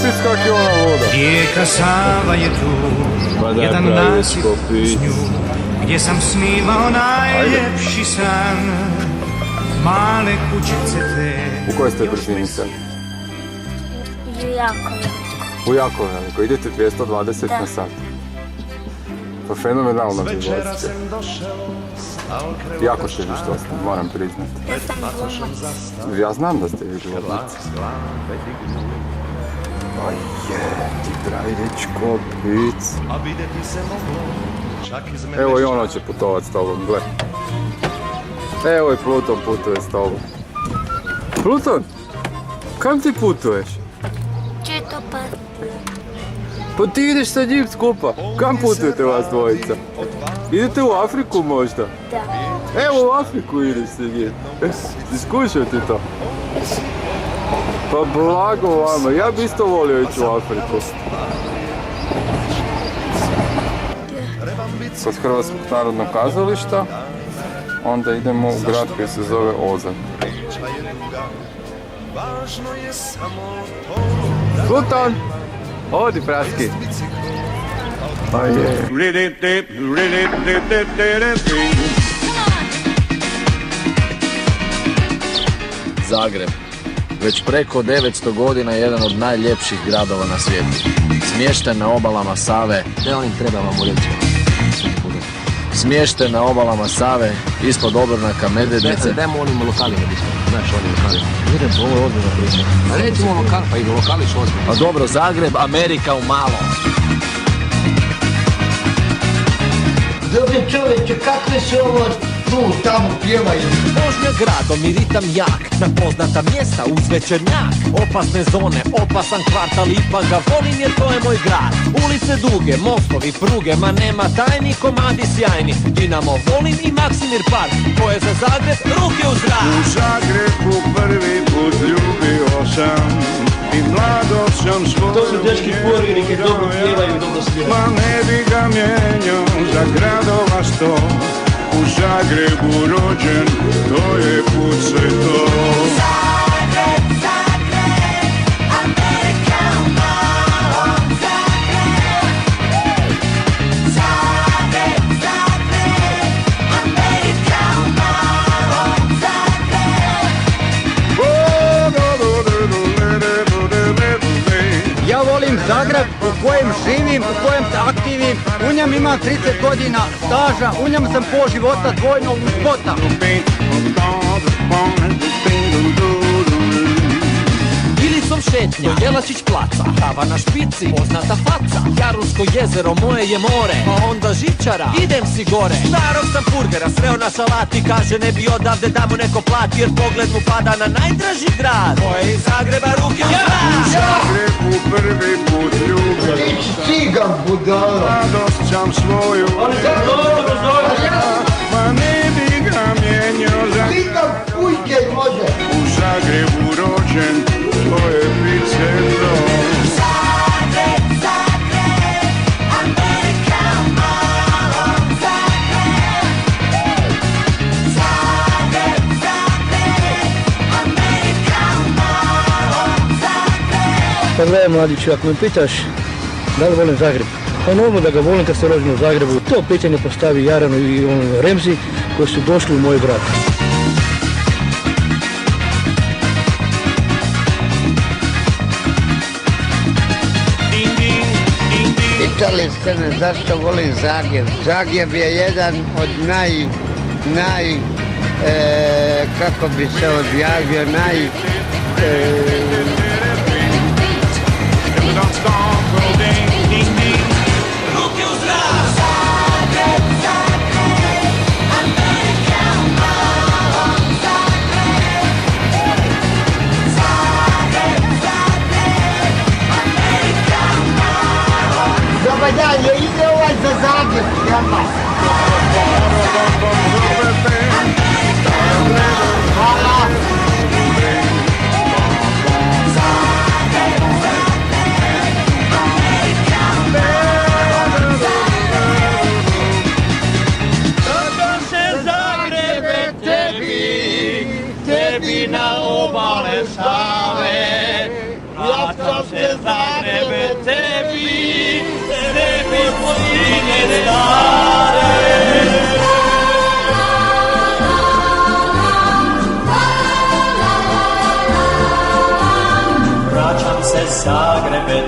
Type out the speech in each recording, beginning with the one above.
Pipic kak je ona voda. Rijeka Sava je tu, jedan nasip s nju, gdje sam snimao najljepši san. Male kućice te... U kojoj ste brzini sad? U jako veliko. Idete 220 na sat. Pa fenomenalno mi vozite. Jako ste vi što moram priznati. Ja znam da ste vi glumica. Pa je, ti pravi dečko, pic. Evo i ono će putovat s tobom, gle. Evo i Pluton putuje s tobom. Pluton, kam ti putuješ? Četo pa... Pa ti ideš sa njim skupa. Kam putujete vas dvojica? Idete u Afriku možda? Da. Evo u Afriku ideš sa njim. Iskušao ti to? Pa blago vama, ja bi isto volio ići u Afriku. Kod Hrvatskog narodnog kazališta, onda idemo u grad koji se zove Ozan. Pluton! Odi, praski! Pa je. Zagreb. Već preko 900 godina je jedan od najljepših gradova na svijetu. Smješten na obalama Save. Ne, onim treba vam ureći. Smješten na obalama Save, ispod obronaka Medvednice. Dajmo onim lokalima, znaš onim lokalima. Vidite, ovo je ozbiljna priča. A recimo lokal, pa i lokali su ozbiljni. A dobro, Zagreb, Amerika u malo. Dobro čovječe, kakve se ovo tu, tamo pjevaju? Vožnja gradom i ritam jak, na poznata mjesta uz večernjak. Opasne zone, opasan kvartal, ipak ga volim jer to je moj grad. Ulice duge, mostovi, pruge, ma nema tajni, komadi sjajni. Dinamo volim i Maksimir Park, ko je za Zagreb, ruke u zrak. U Zagrebu prvi put ljubio sam i mladošćom svojom. To su dečki porvini kad dobro pjevaju, dobro sviraju. Ma ne bi ga mijenjao za gradova sto. U Zagrebu rođen, to je put sve to. Zagreb, Zagreb, Amerika u malom. Zagreb, Zagreb, Zagreb, Amerika u malom. Zagreb. Ja volim Zagreb u kojem živim, u kojem se aktivim, u njem imam 30 godina staža, u njem sam pol života dvojno u spota. Ilicom šetnja, Jelačić placa, kava na špici, poznata faca. Jarusko jezero, moje je more, pa onda žičara, idem si gore. Starog sam burgera, sreo na salati, kaže ne bi odavde da mu neko plati, jer pogled mu pada na najdraži grad. Ko je iz Zagreba, ruke u zrak. U Zagrebu prvi put ljubio sam, Cigan budala. mladošćom svoju. Ma ne bi ga mijenjao za Cigan ujke može. u Zagrebu rođen, to je pice to. Zagreb, Zagreb, Amerika u malom. Zagreb, Zagreb, Zagreb, Amerika u malom. Zagreb. Pa gledaj mladiću, ako me pitaš da li volim Zagreb, pa normalno da ga volim kad se rođen u Zagrebu. To pitanje postavi Jaranu i Remzi koji su došli u moj grad. Pitali ste me zašto volim Zagreb. Zagreb je jedan od kako bi se odjavio, Ruke u zrak. Zagreb, Zagreb, Amerika u malom. Zagreb, Zagreb, Zagreb, Amerika u malom. Dobar dan, je ide ovaj za Zagreb, jama. Hvala. tebi, godine stare. Vraćam se Zagrebe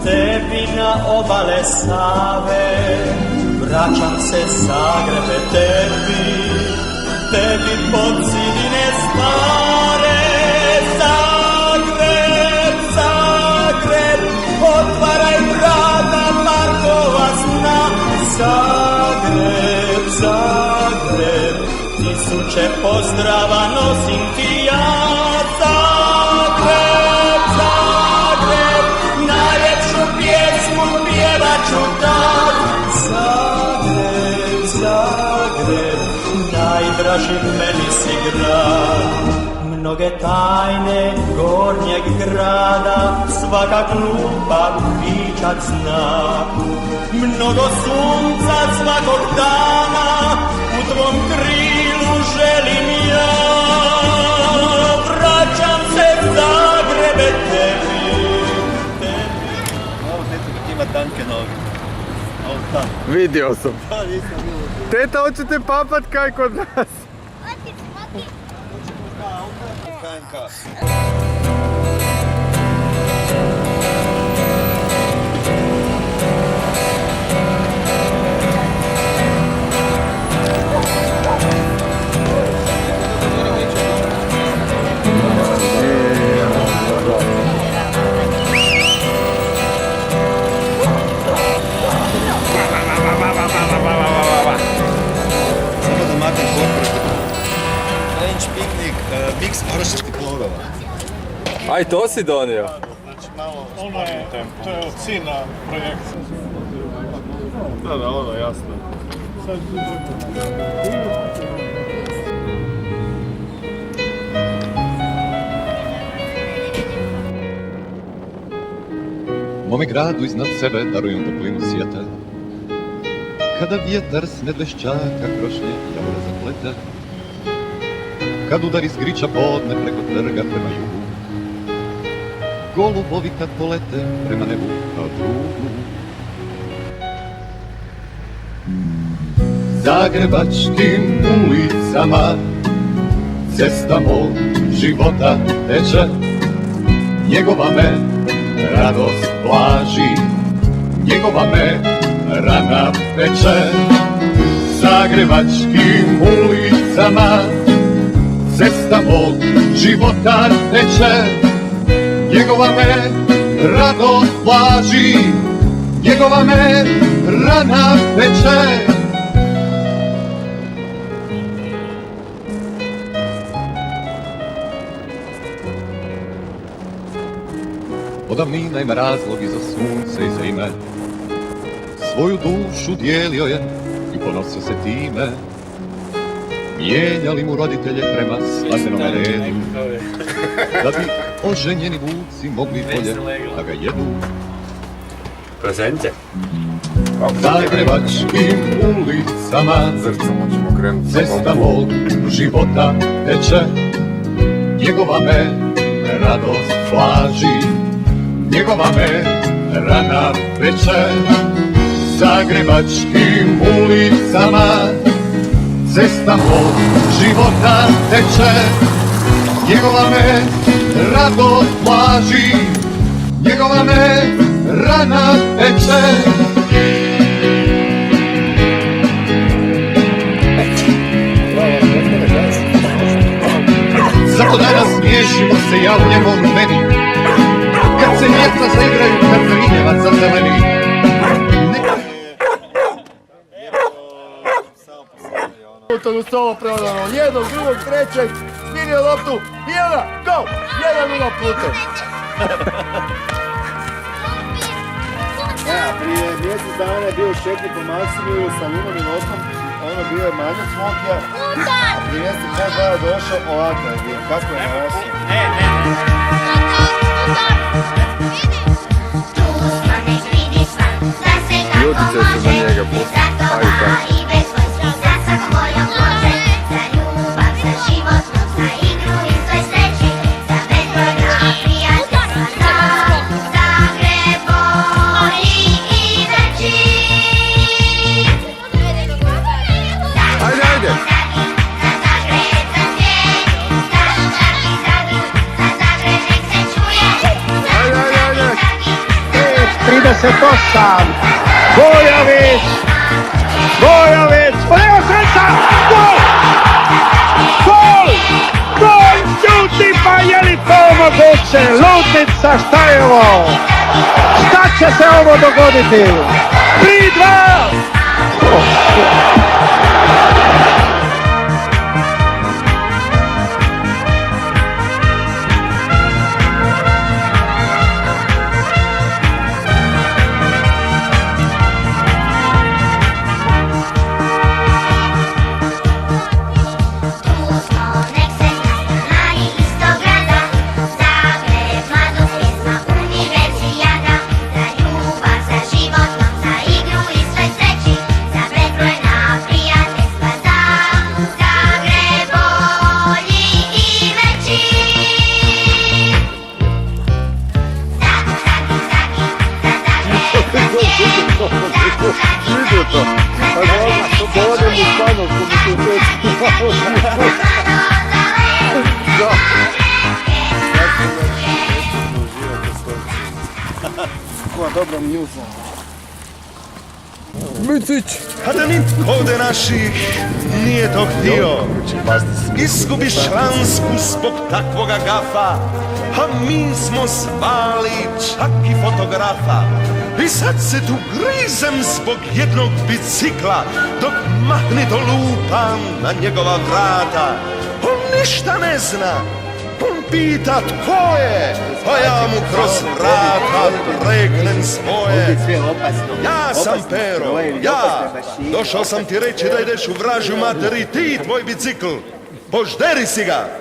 tebi na obale Save. Vraćam se Zagrebe tebi pod zidine stare. Zagreb, otvaraj vrata parkova sna. Zagreb, tisuće pozdrava nosim ti ja. Zagreb, najljepšu pjesmu pjevat ću tad. Zagreb, najdraži meni si grad. Mnoge tajne gornjeg grada svaka glupa vičat zna. Mnogo sunca svakog dana u tvom krilu želim ja. Vraćam se Zagrebe tebi. Ovo teta dok ima tanke noge. Ovo tam. Vidio sam. Da, nisam bilo. Teta, hoćete papat kaj kod nas? KMK. Samo da maknem korporativno. French piknik, miks vršičkih plodova. Aj, to si donio? Znači malo sporiji tempo. To je od sina projekt. Da, ono jasno. Mome gradu iznad sebe darujem toplinu svijeta. Kada vjetar s medvešćaka krošnje javore zaplete, kad udari zgriča podne preko trga prema jugu, golubovi kad polete prema nebu kao drugu. Zagrebačkim ulicama cesta mog života teče, njegova me radost blaži, njegova me rana peče. Zagrebačkim ulicama cesta mog života teče, njegova me radost blaži, njegova me rana peče. Od davnina ima razlog i za sunce i za ime, svoju dušu dijelio je i ponosio se time. Mijenjali mu roditelje prema svasenome redu, da bi oženjeni vuci mogli bolje da ga jedu. Prezente. Zagrebačkim ulicama cesta mog života teče, njegova me radost blaži, njegova me rana peče. Zagrebačkim ulicama cesta mog života teče, njegova me radost blaži, njegova me rana peče. Zato danas smiješimo se ja u njemu meni, kad se djeca zaigraju, kad se vinjevac zazeleni. U stolo preodano, jednog, drugog, trećeg, smirio loptu i ona, go! 1-0 Pluton. Ja, prije mjesec dana je bio šetnik u Maksimiju sa Lunom i Lotom, ono bio je manjak Smokija, a prije mjesec dana došao ovako je bio, kako je narasio? Ljutice su na njega poslije. Ajde tako. Za život, za igru i sve sreći, za bezbroj prijatelja, za ajde. Ajde, ajde, ajde. 38. Bojović! Bojović! Evo sreća! Gol! Gol! Gol! Ljudi, pa je li to moguće? Ludnica, šta je ovo? Šta će se ovo dogoditi? 3-2! Idu to. Pa dođem u Španjolsku, mi tu Koja dobra mjuza. Micić! A da nitko ovde naših nije to htio. Izgubiš šansku zbog takvoga gafa, a mi smo zvali čak i fotografa. I sad se tu grizem zbog jednog bicikla, dok mahnito lupam na njegova vrata. On ništa ne zna, on pita tko je, a ja mu kroz vrata pregnem svoje. Ja sam Pero, ja, došao sam ti reći da ideš u vražju mater i ti tvoj bicikl, požderi si ga.